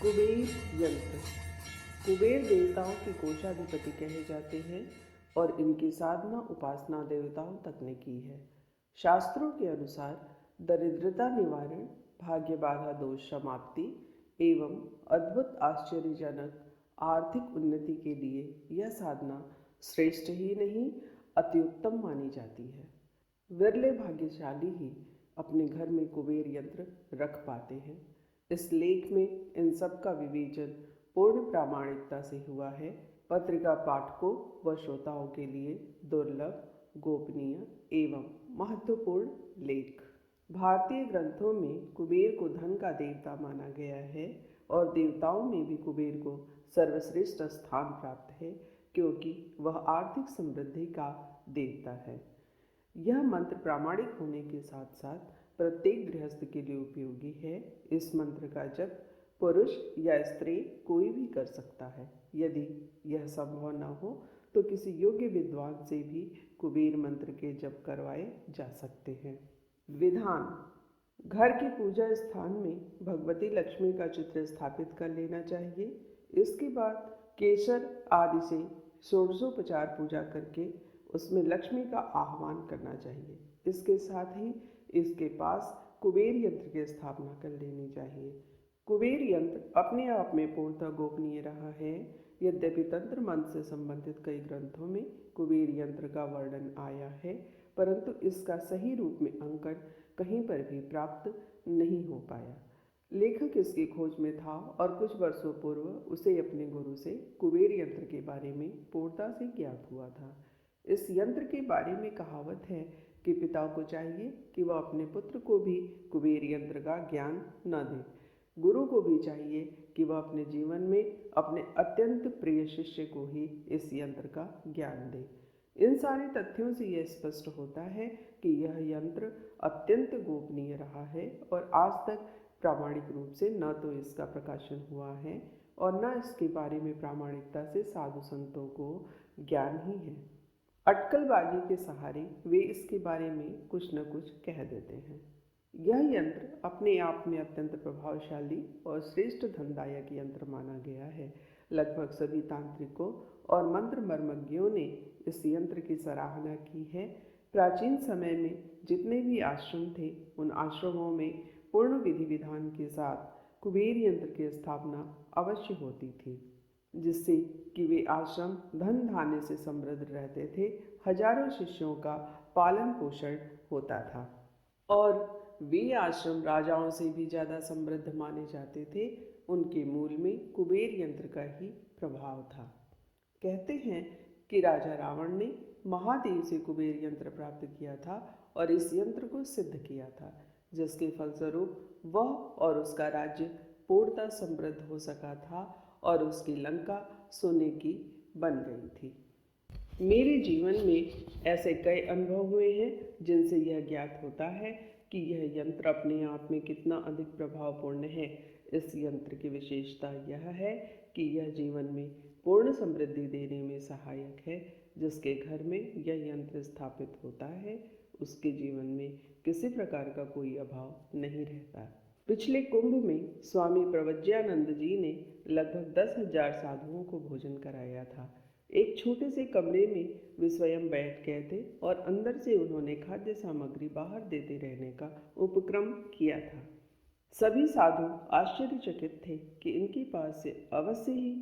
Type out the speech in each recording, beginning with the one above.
कुबेर यंत्र। कुबेर देवताओं के कोषाधिपति कहे जाते हैं और इनकी साधना उपासना देवताओं तक ने की है। शास्त्रों के अनुसार दरिद्रता निवारण, भाग्य बाधा दोष समाप्ति एवं अद्भुत आश्चर्यजनक आर्थिक उन्नति के लिए यह साधना श्रेष्ठ ही नहीं अति उत्तम मानी जाती है। विरले भाग्यशाली ही अपने घर में कुबेर यंत्र रख पाते हैं। इस लेख में इन सब का विवेचन पूर्ण प्रामाणिकता से हुआ है। पत्रिका पाठकों व श्रोताओं के लिए दुर्लभ, गोपनीय एवं महत्वपूर्ण लेख। भारतीय ग्रंथों में कुबेर को धन का देवता माना गया है और देवताओं में भी कुबेर को सर्वश्रेष्ठ स्थान प्राप्त है, क्योंकि वह आर्थिक समृद्धि का देवता है। यह मंत्र प्रामाणिक होने के साथ साथ प्रत्येक गृहस्थ के लिए उपयोगी है। इस मंत्र का जप पुरुष या स्त्री कोई भी कर सकता है। यदि यह संभव न हो तो किसी योग्य विद्वान से भी कुबेर मंत्र के जप करवाए जा सकते हैं। विधान: घर के पूजा स्थान में भगवती लक्ष्मी का चित्र स्थापित कर लेना चाहिए। इसके बाद केसर आदि से षोडशोपचार पूजा करके उसमें लक्ष्मी का आह्वान करना चाहिए। इसके साथ ही इसके पास कुबेर यंत्र की स्थापना कर लेनी चाहिए। कुबेर यंत्र अपने आप में पूर्णतः गोपनीय रहा है। यद्यपि तंत्र मंत्र से संबंधित कई ग्रंथों में कुबेर यंत्र का वर्णन आया है, परंतु इसका सही रूप में अंकन कहीं पर भी प्राप्त नहीं हो पाया। लेखक इसकी खोज में था और कुछ वर्षों पूर्व उसे अपने गुरु से कुबेर यंत्र के बारे में पूर्णता से ज्ञात हुआ था। इस यंत्र के बारे में कहावत है कि पिता को चाहिए कि वह अपने पुत्र को भी कुबेर यंत्र का ज्ञान न दे। गुरु को भी चाहिए कि वह अपने जीवन में अपने अत्यंत प्रिय शिष्य को ही इस यंत्र का ज्ञान दे। इन सारे तथ्यों से यह स्पष्ट होता है कि यह यंत्र अत्यंत गोपनीय रहा है और आज तक प्रामाणिक रूप से न तो इसका प्रकाशन हुआ है और न इसके बारे में प्रामाणिकता से साधु संतों को ज्ञान ही है। अटकलबाजी के सहारे वे इसके बारे में कुछ न कुछ कह देते हैं। यह यंत्र अपने आप में अत्यंत प्रभावशाली और श्रेष्ठ धनदायक यंत्र माना गया है। लगभग सभी तांत्रिकों और मंत्र मर्मज्ञों ने इस यंत्र की सराहना की है। प्राचीन समय में जितने भी आश्रम थे, उन आश्रमों में पूर्ण विधि विधान के साथ कुबेर यंत्र की स्थापना अवश्य होती थी, जिससे कि वे आश्रम धन धान्य से समृद्ध रहते थे। हजारों शिष्यों का पालन पोषण होता था और वे आश्रम राजाओं से भी ज़्यादा समृद्ध माने जाते थे। उनके मूल में कुबेर यंत्र का ही प्रभाव था। कहते हैं कि राजा रावण ने महादेव से कुबेर यंत्र प्राप्त किया था और इस यंत्र को सिद्ध किया था, जिसके फलस्वरूप वह और उसका राज्य पूर्णतः समृद्ध हो सका था और उसकी लंका सोने की बन गई थी। मेरे जीवन में ऐसे कई अनुभव हुए हैं जिनसे यह ज्ञात होता है कि यह यंत्र अपने आप में कितना अधिक प्रभावपूर्ण है। इस यंत्र की विशेषता यह है कि यह जीवन में पूर्ण समृद्धि देने में सहायक है। जिसके घर में यह यंत्र स्थापित होता है, उसके जीवन में किसी प्रकार का कोई अभाव नहीं रहता। पिछले कुंभ में स्वामी प्रवज्यानंद जी ने लगभग 10,000 साधुओं को भोजन कराया था। एक छोटे से कमरे में वे स्वयं बैठ गए थे और अंदर से उन्होंने खाद्य सामग्री बाहर देते रहने का उपक्रम किया था। सभी साधु आश्चर्यचकित थे कि इनके पास से अवश्य ही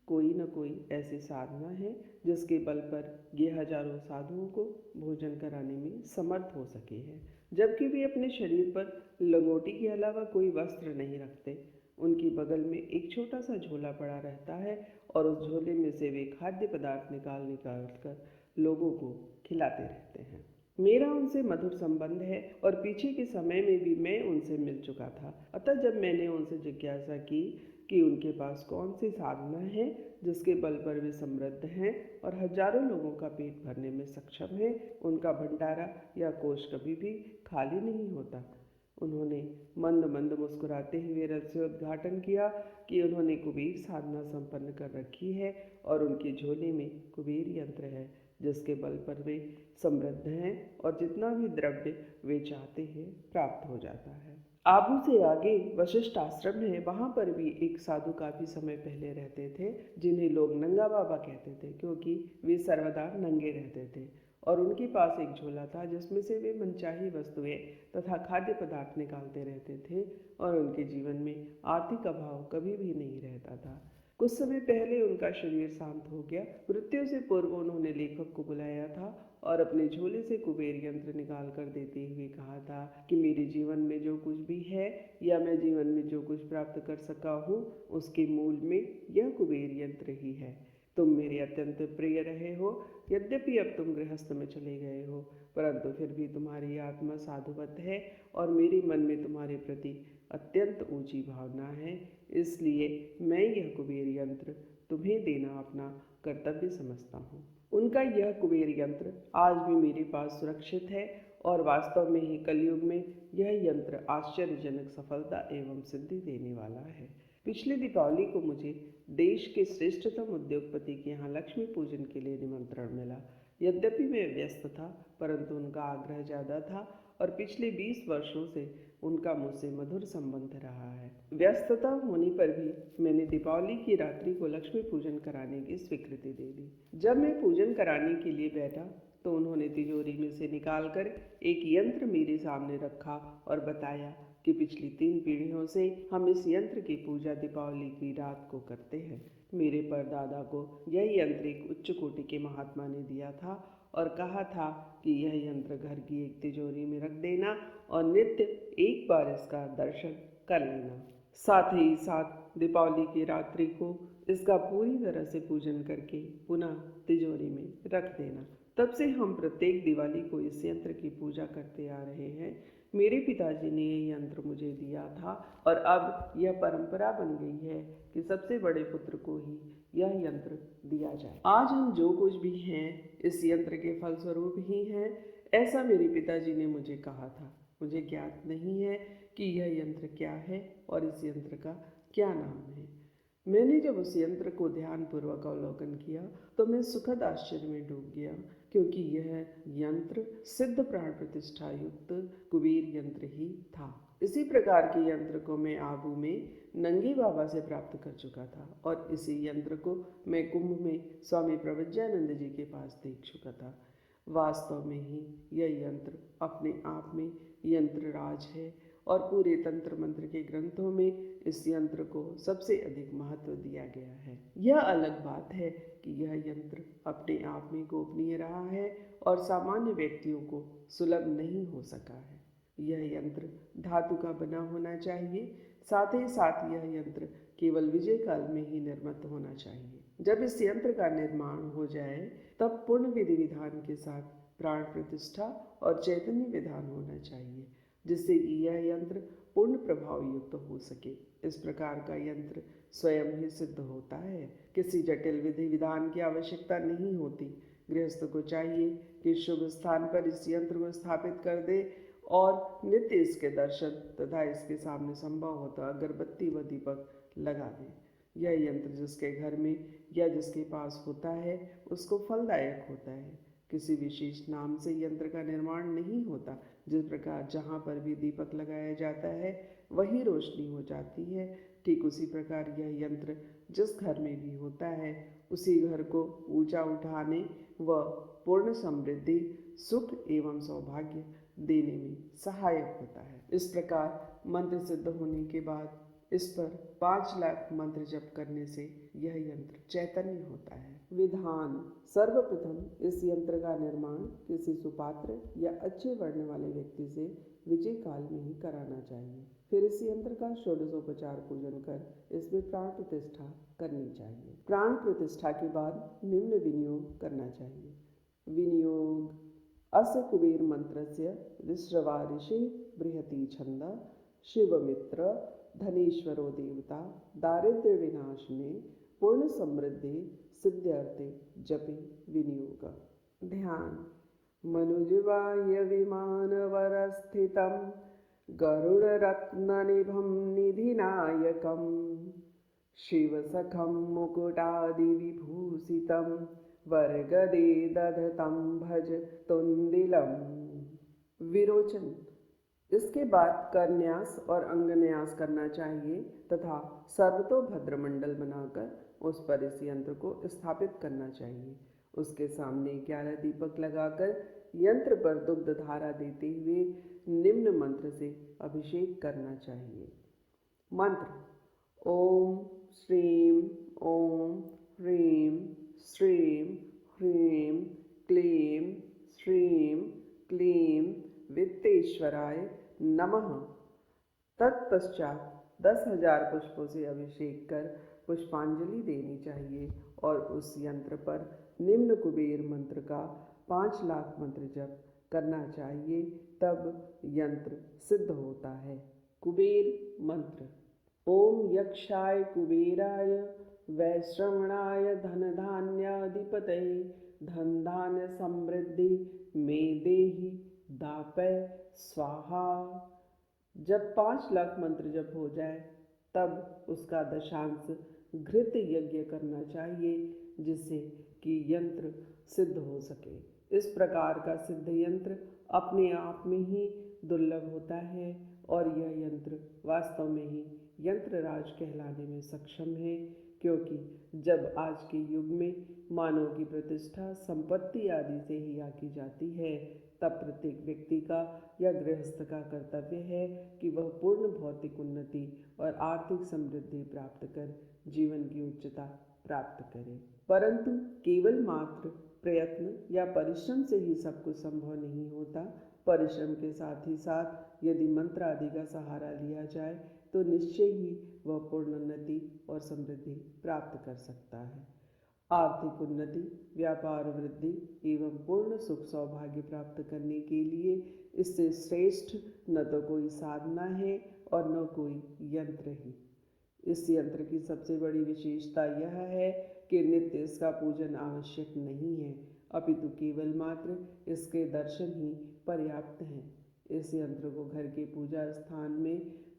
कोई न कोई ऐसी साधना है जिसके बल पर ये हजारों साधुओं को भोजन कराने में समर्थ हो सके हैं, जबकि वे अपने शरीर पर लंगोटी के अलावा कोई वस्त्र नहीं रखते। उनकी बगल में एक छोटा सा झोला पड़ा रहता है और उस झोले में से वे खाद्य पदार्थ निकाल कर लोगों को खिलाते रहते हैं। मेरा उनसे मधुर संबंध है और पीछे के समय में भी मैं उनसे मिल चुका था। अतः जब मैंने उनसे जिज्ञासा की कि उनके पास कौन सी साधना है जिसके बल पर वे समृद्ध हैं और हजारों लोगों का पेट भरने में सक्षम हैं, उनका भंडारा या कोष कभी भी खाली नहीं होता, उन्होंने मंद मंद मुस्कुराते हुए रहस्योद्घाटन किया कि उन्होंने कुबेर साधना संपन्न कर रखी है और उनके झोले में कुबेर यंत्र है जिसके बल पर वे समृद्ध हैं और जितना भी द्रव्य वे चाहते हैं प्राप्त हो जाता है। आबू से आगे वशिष्ठ आश्रम है, वहाँ पर भी एक साधु काफी समय पहले रहते थे, जिन्हें लोग नंगा बाबा कहते थे, क्योंकि वे सर्वदा नंगे रहते थे और उनके पास एक झोला था जिसमें से वे मनचाही वस्तुएं तथा खाद्य पदार्थ निकालते रहते थे और उनके जीवन में आर्थिक अभाव कभी भी नहीं रहता था। कुछ समय पहले उनका शरीर शांत हो गया। मृत्यु से पूर्व उन्होंने लेखक को बुलाया था और अपने झोले से कुबेर यंत्र निकाल कर देते हुए कहा था कि मेरे जीवन में जो कुछ भी है या मैं जीवन में जो कुछ प्राप्त कर सका हूँ उसके मूल में यह कुबेर यंत्र ही है। तुम मेरे अत्यंत प्रिय रहे हो, यद्यपि अब तुम गृहस्थ में चले गए हो, परंतु फिर भी तुम्हारी आत्मा साधुवत है और मेरे मन में तुम्हारे प्रति अत्यंत ऊंची भावना है, इसलिए मैं यह कुबेर यंत्र तुम्हें देना अपना कर्तव्य समझता हूँ। उनका यह कुबेर यंत्र आज भी मेरे पास सुरक्षित है और वास्तव में ही कलयुग में यह यंत्र आश्चर्यजनक सफलता एवं सिद्धि देने वाला है। पिछले दीपावली को मुझे देश के श्रेष्ठतम उद्योगपति के यहाँ लक्ष्मी पूजन के लिए निमंत्रण मिला। यद्यपि मैं व्यस्त था, परंतु उनका आग्रह ज़्यादा था और पिछले 20 वर्षों से उनका मुझसे मधुर संबंध रहा है। व्यस्तता होने पर भी मैंने दीपावली की रात्रि को लक्ष्मी पूजन कराने की स्वीकृति दे दी। जब मैं पूजन कराने के लिए बैठा तो उन्होंने तिजोरी में से निकालकर एक यंत्र मेरे सामने रखा और बताया कि पिछली 3 पीढ़ियों से हम इस यंत्र की पूजा दीपावली की रात को करते हैं। मेरे परदादा को यह यंत्र एक उच्च कोटि के महात्मा ने दिया था और कहा था कि यह यंत्र घर की एक तिजोरी में रख देना और नित्य एक बार इसका दर्शन कर लेना। साथ ही साथ दीपावली की रात्रि को इसका पूरी तरह से पूजन करके पुनः तिजोरी में रख देना। तब से हम प्रत्येक दिवाली को इस यंत्र की पूजा करते आ रहे हैं। मेरे पिताजी ने यह यंत्र मुझे दिया था और अब यह परंपरा बन गई है कि सबसे बड़े पुत्र को ही यह यंत्र दिया जाए। आज हम जो कुछ भी हैं इस यंत्र के फलस्वरूप ही हैं, ऐसा मेरे पिताजी ने मुझे कहा था। मुझे ज्ञात नहीं है कि यह यंत्र क्या है और इस यंत्र का क्या नाम है। मैंने जब उस यंत्र को ध्यानपूर्वक अवलोकन किया तो मैं सुखद आश्चर्य में डूब गया, क्योंकि यह यंत्र सिद्ध प्राण प्रतिष्ठा युक्त कुबेर यंत्र ही था। इसी प्रकार के यंत्र को मैं आबू में नंगे बाबा से प्राप्त कर चुका था और इसी यंत्र को मैं कुंभ में स्वामी प्रवज्ञानंद जी के पास देख चुका था। वास्तव में ही यह यंत्र अपने आप में यंत्र राज है और पूरे तंत्र मंत्र के ग्रंथों में इस यंत्र को सबसे अधिक महत्व दिया गया है। यह अलग बात है कि यह यंत्र अपने आप में गोपनीय रहा है और सामान्य व्यक्तियों को सुलभ नहीं हो सका है। यह यंत्र धातु का बना होना चाहिए, साथ ही साथ यह यंत्र केवल विजय काल में ही निर्मित होना चाहिए। जब इस यंत्र का निर्माण हो जाए तब पूर्ण विधि विधान के साथ प्राण प्रतिष्ठा और चैतन्य विधान होना चाहिए, जिससे कि यह यंत्र पूर्ण प्रभाव युक्त हो सके। इस प्रकार का यंत्र स्वयं ही सिद्ध होता है, किसी जटिल विधि विधान की आवश्यकता नहीं होती। गृहस्थ को चाहिए कि शुभ स्थान पर इस यंत्र को स्थापित कर दे और नित्य इसके दर्शन तथा इसके सामने संभव हो तो अगरबत्ती व दीपक लगा दे। यह यंत्र जिसके घर में या जिसके पास होता है उसको फलदायक होता है। किसी विशेष नाम से यंत्र का निर्माण नहीं होता। जिस प्रकार जहाँ पर भी दीपक लगाया जाता है वही रोशनी हो जाती है, ठीक उसी प्रकार यह यंत्र जिस घर में भी होता है उसी घर को ऊंचा उठाने व पूर्ण समृद्धि, सुख एवं सौभाग्य देने में सहायक होता है। इस प्रकार मंत्र सिद्ध होने के बाद इस पर 5 लाख मंत्र जप करने से यह यंत्र चैतन्य होता है। विधान: सर्वप्रथम इस यंत्र का निर्माण किसी सुपात्र या अच्छे वर्ण वाले व्यक्ति से विजय काल में ही कराना चाहिए। फिर इस यंत्र का षोडशोपचार पूजन कर इसमें प्राण प्रतिष्ठा करनी चाहिए। प्राण प्रतिष्ठा के बाद निम्न विनियोग करना चाहिए। विनियोग: अस्य कुबेर मंत्रस्य विश्रवा ऋषि बृहति छंद शिवमित्र धनेश्वरो देवता दारिद्र्य विनाशने पूर्ण समृद्धि सिद्ध्यर्थे जपे विनियोग। ध्यान: मनुजवाय विमानवरस्थितं गरुडरत्ननिभं निधिनायकं शिवसखं मुकुटादिविभूषितं वर्गदे दधतं भज तुंदिलम। विरोचन। इसके बाद करन्यास और अंगन्यास करना चाहिए तथा सर्वतोभद्र मंडल बनाकर उस पर इस यंत्र को स्थापित करना चाहिए। उसके सामने 11 दीपक लगाकर यंत्र पर दुग्ध धारा देते हुए निम्न मंत्र से अभिषेक करना चाहिए। मंत्र। ओम श्रीम ओम ह्रीम श्रीम ह्रीम क्लीम श्रीम क्लीम वित्तेश्वराय नमः। तत्पश्चात 10,000 पुष्पों से अभिषेक कर पुष्पांजलि देनी चाहिए और उस यंत्र पर निम्न कुबेर मंत्र का 5 लाख मंत्र जप करना चाहिए, तब यंत्र सिद्ध होता है। कुबेर मंत्र। ओम यक्षाय कुबेराय वैश्रवणाय धनधान्याधिपतये धन धान्य समृद्धि मे देहि दापय स्वाहा। जब 5 लाख मंत्र जप हो जाए तब उसका दशांश घृत यज्ञ करना चाहिए, जिससे कि यंत्र सिद्ध हो सके। इस प्रकार का सिद्ध यंत्र अपने आप में ही दुर्लभ होता है और यह यंत्र वास्तव में ही यंत्रराज कहलाने में सक्षम है, क्योंकि जब आज के युग में मानव की प्रतिष्ठा संपत्ति आदि से ही आकी जाती है, तब प्रत्येक व्यक्ति का या गृहस्थ का कर्तव्य है कि वह पूर्ण भौतिक उन्नति और आर्थिक समृद्धि प्राप्त कर जीवन की उच्चता प्राप्त करे। परंतु केवल मात्र प्रयत्न या परिश्रम से ही सब कुछ संभव नहीं होता। परिश्रम के साथ ही साथ यदि मंत्र आदि का सहारा लिया जाए तो निश्चय ही वह पूर्ण उन्नति और समृद्धि प्राप्त कर सकता है। आर्थिक उन्नति, व्यापार वृद्धि एवं पूर्ण सुख सौभाग्य प्राप्त करने के लिए इससे श्रेष्ठ न तो कोई साधना है और न कोई यंत्र ही। इस यंत्र की सबसे बड़ी विशेषता यह है कि नित्य इसका पूजन आवश्यक नहीं है, अपितु केवल मात्र इसके दर्शन ही पर्याप्त हैं। इस यंत्र को घर के पूजा स्थान में,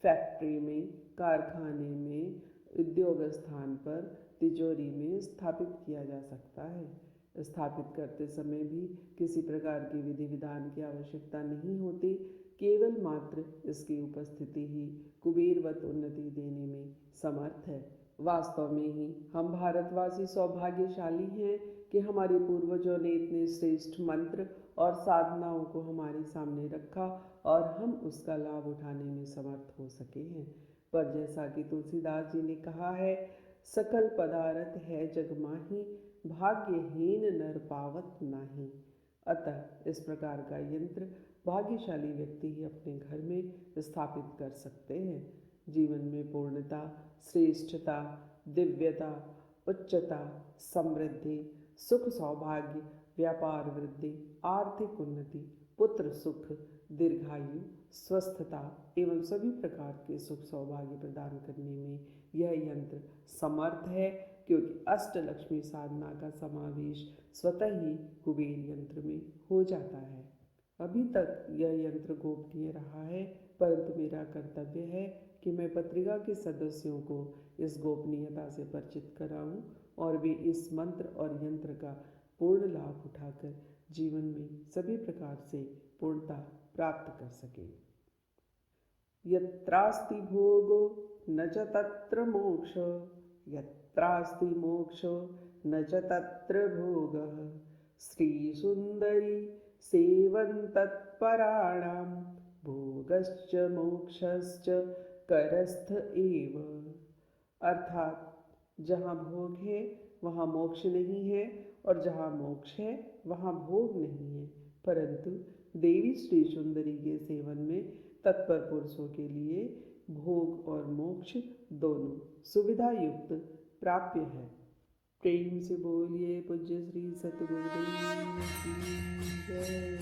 फैक्ट्री में, कारखाने में, उद्योग स्थान पर, तिजोरी में स्थापित किया जा सकता है। स्थापित करते समय भी किसी प्रकार की विधि विधान की आवश्यकता नहीं होती, केवल मात्र इसकी उपस्थिति ही कुबेरवत उन्नति देने में समर्थ है। वास्तव में ही हम भारतवासी सौभाग्यशाली हैं कि हमारे पूर्वजों ने इतने श्रेष्ठ मंत्र और साधनाओं को हमारे सामने रखा और हम उसका लाभ उठाने में समर्थ हो सके हैं। पर जैसा कि तुलसीदास जी ने कहा है, सकल पदारथ है जग माही, भाग्यहीन नर पावत नाही। अतः इस प्रकार का यंत्र भाग्यशाली व्यक्ति ही अपने घर में स्थापित कर सकते हैं। जीवन में पूर्णता, श्रेष्ठता, दिव्यता, उच्चता, समृद्धि, सुख सौभाग्य, व्यापार वृद्धि, आर्थिक उन्नति, पुत्र सुख, दीर्घायु, स्वस्थता एवं सभी प्रकार के सुख सौभाग्य प्रदान करने में यह यंत्र समर्थ है, क्योंकि अष्टलक्ष्मी साधना का समावेश स्वतः ही कुबेर यंत्र में हो जाता है। अभी तक यह यंत्र गोपनीय रहा है, परंतु मेरा कर्तव्य है कि मैं पत्रिका के सदस्यों को इस गोपनीयता से परिचित कराऊं और वे इस मंत्र और यंत्र का पूर्ण लाभ उठाकर जीवन में सभी प्रकार से पूर्णता प्राप्त कर सकें। यत्रास्ति भोगो न च तत्र मोक्ष, यत्रास्ति मोक्षो न च तत्र भोगः, श्रीसुंदरी सेवन्तत्पराणां भोगश्च मोक्षश्च करस्थ एव। अर्थात जहाँ भोग है वहाँ मोक्ष नहीं है और जहाँ मोक्ष है वहाँ भोग नहीं है, परंतु देवी श्री सुंदरी के सेवन में तत्पर पुरुषों के लिए भोग और मोक्ष दोनों सुविधा युक्त प्राप्य है। प्रेम से बोलिए पूज्य श्री सतगुरुदेव की जय।